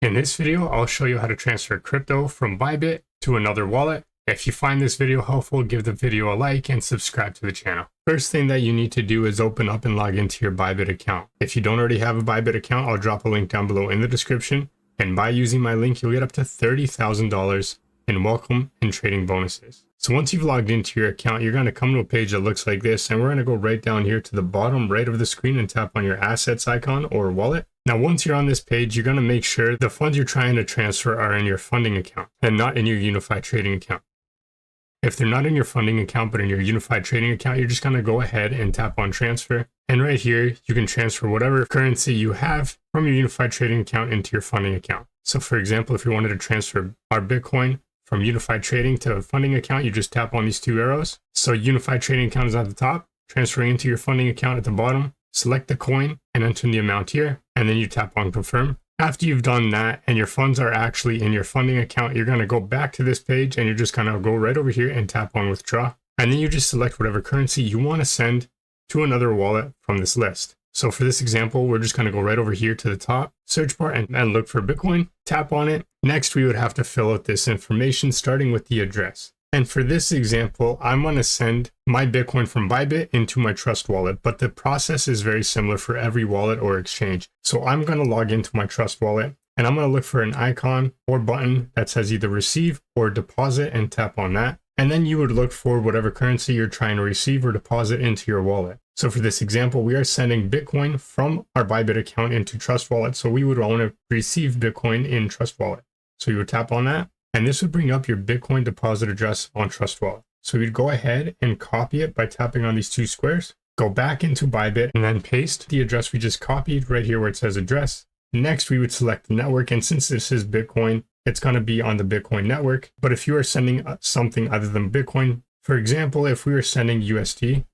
In this video, I'll show you how to transfer crypto from Bybit to another wallet. If you find this video helpful, give the video a like and subscribe to the channel. First thing that you need to do is open up and log into your Bybit account. If you don't already have a Bybit account, I'll drop a link down below in the description. And by using my link, you'll get up to $30,000 in welcome and trading bonuses. So once you've logged into your account, you're going to come to a page that looks like this, and we're going to go right down here to the bottom right of the screen and tap on your assets icon or wallet. Now, once you're on this page, you're going to make sure the funds you're trying to transfer are in your funding account and not in your unified trading account. If they're not in your funding account, but in your unified trading account, you're just going to go ahead and tap on transfer. And right here, you can transfer whatever currency you have from your unified trading account into your funding account. So for example, if you wanted to transfer our Bitcoin from unified trading to a funding account, you just tap on these two arrows. So unified trading account is at the top, transferring into your funding account at the bottom. Select the coin and enter the amount here, and then you tap on confirm. After you've done that and your funds are actually in your funding account, you're going to go back to this page and you're just going to go right over here and tap on withdraw. And then you just select whatever currency you want to send to another wallet from this list. So for this example, we're just going to go right over here to the top search bar and look for Bitcoin, tap on it. Next, we would have to fill out this information starting with the address. And for this example, I'm going to send my Bitcoin from Bybit into my Trust wallet, but the process is very similar for every wallet or exchange. So I'm going to log into my Trust wallet and I'm going to look for an icon or button that says either receive or deposit and tap on that. And then you would look for whatever currency you're trying to receive or deposit into your wallet. So for this example, we are sending Bitcoin from our Bybit account into Trust wallet. So we would want to receive Bitcoin in Trust wallet. So you would tap on that. And this would bring up your Bitcoin deposit address on Trust wallet. So we'd go ahead and copy it by tapping on these two squares, go back into Bybit and then paste the address we just copied right here where it says address. Next, we would select the network. And since this is Bitcoin, it's going to be on the Bitcoin network. But if you are sending something other than Bitcoin, for example, if we were sending USD,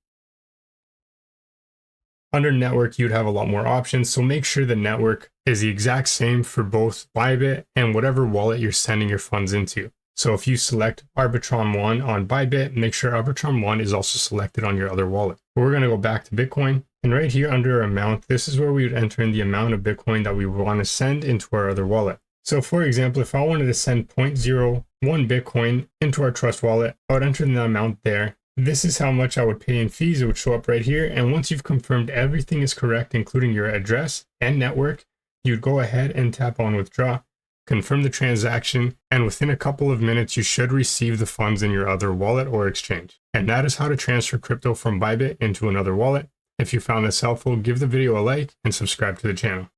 under network, you'd have a lot more options. So make sure the network is the exact same for both Bybit and whatever wallet you're sending your funds into. So if you select Arbitrum1 on Bybit, make sure Arbitrum1 is also selected on your other wallet. But we're going to go back to Bitcoin. And right here under amount, this is where we would enter in the amount of Bitcoin that we want to send into our other wallet. So for example, if I wanted to send 0.01 Bitcoin into our Trust wallet, I would enter the amount there. This is how much I would pay in fees. It would show up right here. And once you've confirmed everything is correct, including your address and network, you'd go ahead and tap on withdraw, confirm the transaction, and within a couple of minutes, you should receive the funds in your other wallet or exchange. And that is how to transfer crypto from Bybit into another wallet. If you found this helpful, give the video a like and subscribe to the channel.